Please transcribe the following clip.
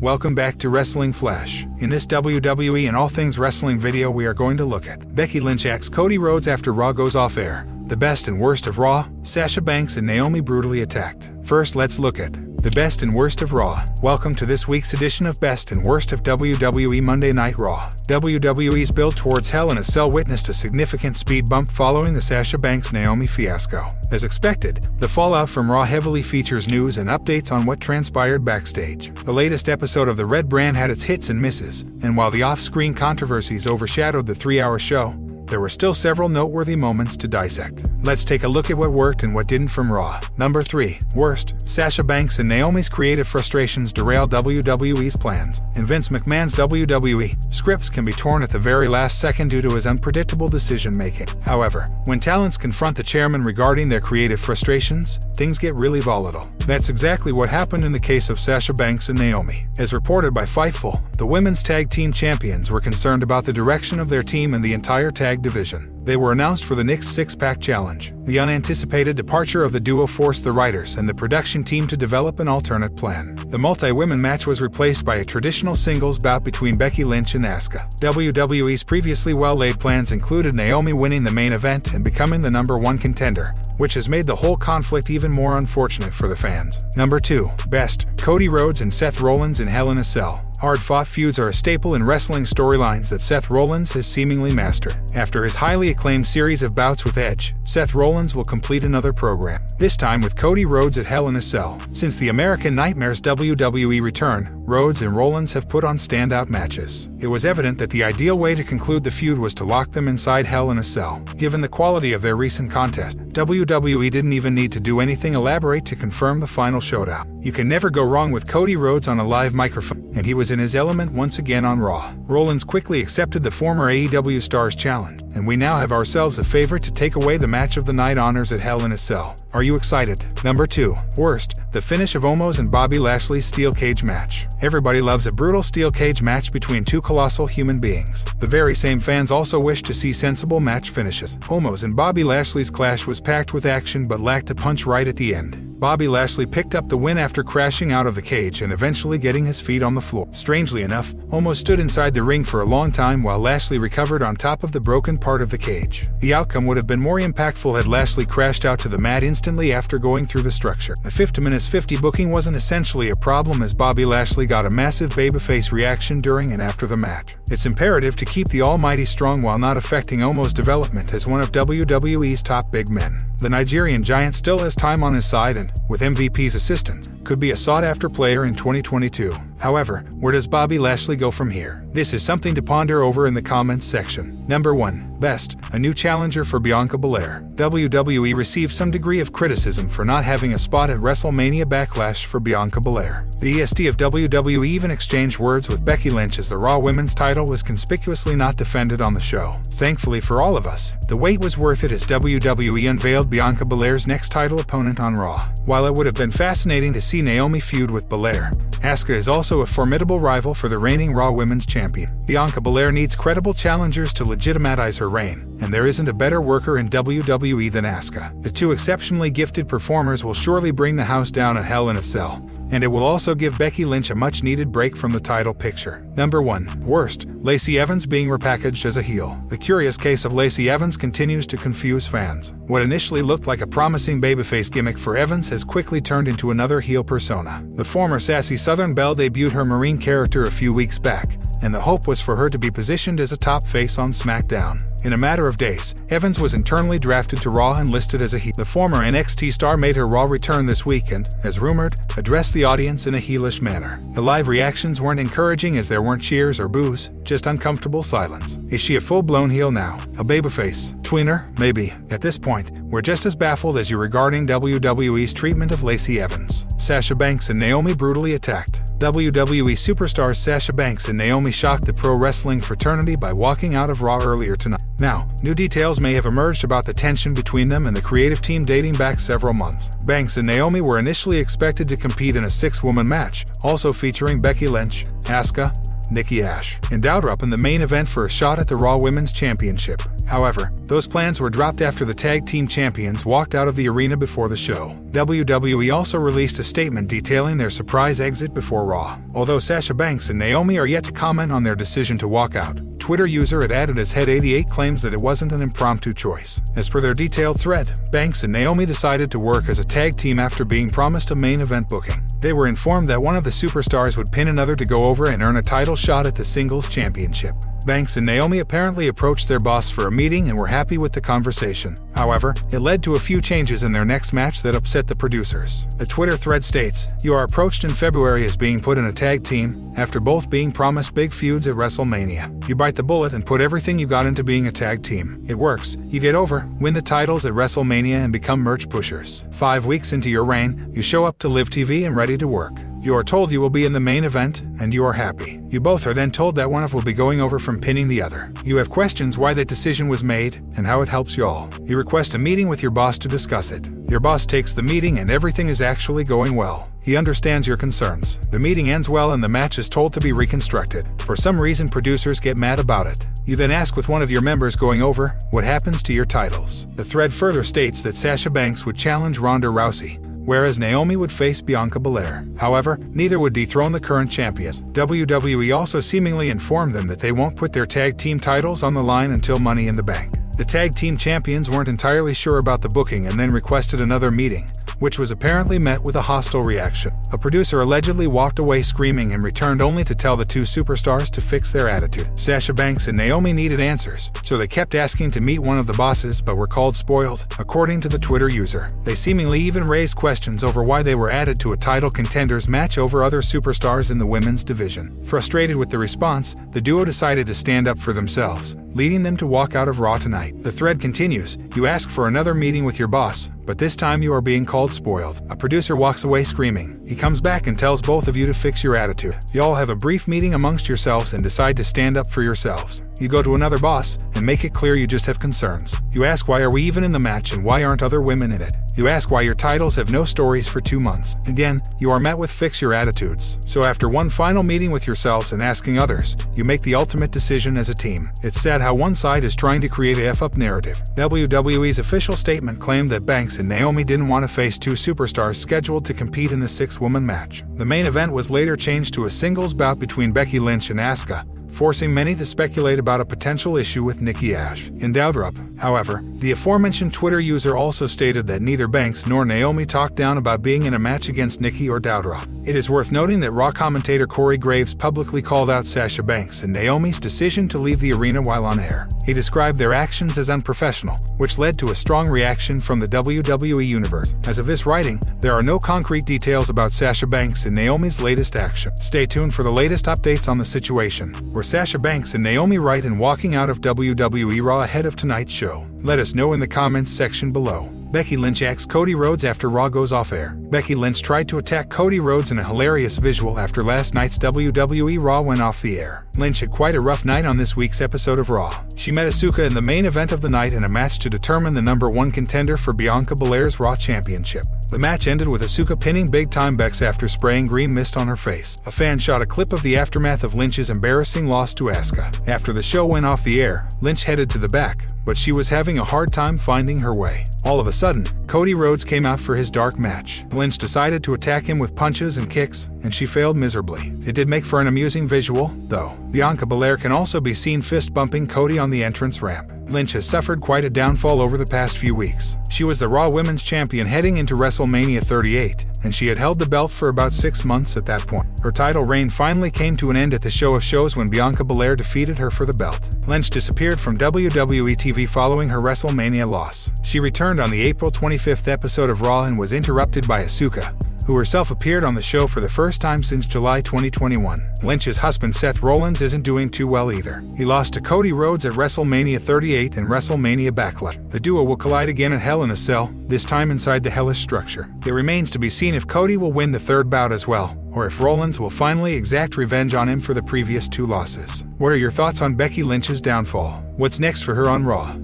welcome back to Wrestling Flash. In this WWE and all things wrestling video we are going to look at Becky Lynch acts Cody Rhodes after Raw goes off air, the best and worst of Raw, Sasha Banks and Naomi brutally attacked. First let's look at the best and worst of Raw. Welcome to this week's edition of Best and Worst of WWE Monday Night Raw. WWE's build towards Hell in a Cell witnessed a significant speed bump following the Sasha Banks-Naomi fiasco. As expected, the fallout from Raw heavily features news and updates on what transpired backstage. The latest episode of the Red Brand had its hits and misses, and while the off-screen controversies overshadowed the 3-hour show, there were still several noteworthy moments to dissect. Let's take a look at what worked and what didn't from Raw. Number 3. Worst. Sasha Banks and Naomi's creative frustrations derail WWE's plans. In Vince McMahon's WWE, scripts can be torn at the very last second due to his unpredictable decision-making. However, when talents confront the chairman regarding their creative frustrations, things get really volatile. That's exactly what happened in the case of Sasha Banks and Naomi. As reported by Fightful, the women's tag team champions were concerned about the direction of their team and the entire tag division. They were announced for the Knicks Six-Pack Challenge. The unanticipated departure of the duo forced the writers and the production team to develop an alternate plan. The multi-women match was replaced by a traditional singles bout between Becky Lynch and Asuka. WWE's previously well-laid plans included Naomi winning the main event and becoming the #1 contender, which has made the whole conflict even more unfortunate for the fans. Number 2. Best. Cody Rhodes and Seth Rollins in Hell in a Cell. Hard-fought feuds are a staple in wrestling storylines that Seth Rollins has seemingly mastered. After his highly acclaimed series of bouts with Edge, Seth Rollins will complete another program, this time with Cody Rhodes at Hell in a Cell. Since the American Nightmare's WWE return, Rhodes and Rollins have put on standout matches. It was evident that the ideal way to conclude the feud was to lock them inside Hell in a Cell. Given the quality of their recent contest, WWE didn't even need to do anything elaborate to confirm the final showdown. You can never go wrong with Cody Rhodes on a live microphone, and he was in his element once again on Raw. Rollins quickly accepted the former AEW star's challenge, and we now have ourselves a favorite to take away the match of the night honors at Hell in a Cell. Are you excited? Number 2. Worst. The finish of Omos and Bobby Lashley's steel cage match. Everybody loves a brutal steel cage match between two colossal human beings. The very same fans also wish to see sensible match finishes. Omos and Bobby Lashley's clash was packed with action but lacked a punch right at the end. Bobby Lashley picked up the win after crashing out of the cage and eventually getting his feet on the floor. Strangely enough, Omos stood inside the ring for a long time while Lashley recovered on top of the broken part of the cage. The outcome would have been more impactful had Lashley crashed out to the mat instantly after going through the structure. The 50-50 booking wasn't essentially a problem as Bobby Lashley got a massive babyface reaction during and after the match. It's imperative to keep the almighty strong while not affecting Omos' development as one of WWE's top big men. The Nigerian giant still has time on his side and, with MVP's assistance, could be a sought-after player in 2022. However, where does Bobby Lashley go from here? This is something to ponder over in the comments section. Number 1. Best. A new challenger for Bianca Belair. WWE received some degree of criticism for not having a spot at WrestleMania Backlash for Bianca Belair. The EST of WWE even exchanged words with Becky Lynch as the Raw Women's title was conspicuously not defended on the show. Thankfully for all of us, the wait was worth it as WWE unveiled Bianca Belair's next title opponent on Raw. While it would have been fascinating to see Naomi feud with Belair, Asuka is also a formidable rival for the reigning Raw Women's Champion. Bianca Belair needs credible challengers to legitimize her reign, and there isn't a better worker in WWE than Asuka. The two exceptionally gifted performers will surely bring the house down at Hell in a Cell, and it will also give Becky Lynch a much-needed break from the title picture. Number 1. Worst. Lacey Evans being repackaged as a heel. The curious case of Lacey Evans continues to confuse fans. What initially looked like a promising babyface gimmick for Evans has quickly turned into another heel persona. The former sassy Southern Belle debuted her Marine character a few weeks back, and the hope was for her to be positioned as a top face on SmackDown. In a matter of days, Evans was internally drafted to Raw and listed as a heel. The former NXT star made her Raw return this weekend, as rumored, addressed the audience in a heelish manner. The live reactions weren't encouraging as there weren't cheers or boos, just uncomfortable silence. Is she a full-blown heel now? A babyface? Tweener? Maybe. At this point, we're just as baffled as you regarding WWE's treatment of Lacey Evans. Sasha Banks and Naomi brutally attacked. WWE superstars Sasha Banks and Naomi shocked the pro wrestling fraternity by walking out of Raw earlier tonight. Now, new details may have emerged about the tension between them and the creative team dating back several months. Banks and Naomi were initially expected to compete in a 6-woman match, also featuring Becky Lynch, Asuka, Nikki Ash, and Doudrop in the main event for a shot at the Raw Women's Championship. However, those plans were dropped after the tag team champions walked out of the arena before the show. WWE also released a statement detailing their surprise exit before Raw. Although Sasha Banks and Naomi are yet to comment on their decision to walk out, Twitter user @AddedAsHead88 claims that it wasn't an impromptu choice. As per their detailed thread, Banks and Naomi decided to work as a tag team after being promised a main event booking. They were informed that one of the superstars would pin another to go over and earn a title shot at the singles championship. Banks and Naomi apparently approached their boss for a meeting and were happy with the conversation. However, it led to a few changes in their next match that upset the producers. The Twitter thread states, "You are approached in February as being put in a tag team, after both being promised big feuds at WrestleMania. You bite the bullet and put everything you got into being a tag team. It works. You get over, win the titles at WrestleMania and become merch pushers. 5 weeks into your reign, you show up to Live TV and ready to work. You are told you will be in the main event, and you are happy. You both are then told that one of will be going over from pinning the other. You have questions why that decision was made, and how it helps you all. You request a meeting with your boss to discuss it. Your boss takes the meeting and everything is actually going well. He understands your concerns. The meeting ends well and the match is told to be reconstructed. For some reason, producers get mad about it. You then ask with one of your members going over, what happens to your titles? The thread further states that Sasha Banks would challenge Ronda Rousey, whereas Naomi would face Bianca Belair. However, neither would dethrone the current champions. WWE also seemingly informed them that they won't put their tag team titles on the line until Money in the Bank. The tag team champions weren't entirely sure about the booking and then requested another meeting, which was apparently met with a hostile reaction. A producer allegedly walked away screaming and returned only to tell the two superstars to fix their attitude. Sasha Banks and Naomi needed answers, so they kept asking to meet one of the bosses but were called spoiled, according to the Twitter user. They seemingly even raised questions over why they were added to a title contenders match over other superstars in the women's division. Frustrated with the response, the duo decided to stand up for themselves, leading them to walk out of Raw tonight. The thread continues, you ask for another meeting with your boss, but this time you are being called spoiled. A producer walks away screaming. He comes back and tells both of you to fix your attitude. You all have a brief meeting amongst yourselves and decide to stand up for yourselves. You go to another boss and make it clear you just have concerns. You ask why are we even in the match and why aren't other women in it? You ask why your titles have no stories for 2 months. Again, you are met with fix your attitudes. So after one final meeting with yourselves and asking others, you make the ultimate decision as a team. It's sad how one side is trying to create a F-up narrative. WWE's official statement claimed that Banks and Naomi didn't want to face two superstars scheduled to compete in the 6-woman match. The main event was later changed to a singles bout between Becky Lynch and Asuka, forcing many to speculate about a potential issue with Nikki Ash in Doudrop. However, the aforementioned Twitter user also stated that neither Banks nor Naomi talked down about being in a match against Nikki or Doudrop. It is worth noting that Raw commentator Corey Graves publicly called out Sasha Banks and Naomi's decision to leave the arena while on air. He described their actions as unprofessional, which led to a strong reaction from the WWE universe. As of this writing, there are no concrete details about Sasha Banks and Naomi's latest action. Stay tuned for the latest updates on the situation. Were Sasha Banks and Naomi right in walking out of WWE Raw ahead of tonight's show? Let us know in the comments section below. Becky Lynch acts Cody Rhodes after Raw goes off air. Becky Lynch tried to attack Cody Rhodes in a hilarious visual after last night's WWE Raw went off the air. Lynch had quite a rough night on this week's episode of Raw. She met Asuka in the main event of the night in a match to determine the #1 contender for Bianca Belair's Raw Championship. The match ended with Asuka pinning Big Time Bex after spraying green mist on her face. A fan shot a clip of the aftermath of Lynch's embarrassing loss to Asuka. After the show went off the air, Lynch headed to the back, but she was having a hard time finding her way. All of a sudden, Cody Rhodes came out for his dark match. Lynch decided to attack him with punches and kicks, and she failed miserably. It did make for an amusing visual, though. Bianca Belair can also be seen fist-bumping Cody on the entrance ramp. Lynch has suffered quite a downfall over the past few weeks. She was the Raw Women's Champion heading into WrestleMania 38, and she had held the belt for about 6 months at that point. Her title reign finally came to an end at the Show of Shows when Bianca Belair defeated her for the belt. Lynch disappeared from WWE TV following her WrestleMania loss. She returned on the April 25th episode of Raw and was interrupted by Asuka, who herself appeared on the show for the first time since July 2021. Lynch's husband Seth Rollins isn't doing too well either. He lost to Cody Rhodes at WrestleMania 38 and WrestleMania Backlash. The duo will collide again at Hell in a Cell, this time inside the hellish structure. It remains to be seen if Cody will win the third bout as well, or if Rollins will finally exact revenge on him for the previous 2 losses. What are your thoughts on Becky Lynch's downfall? What's next for her on Raw?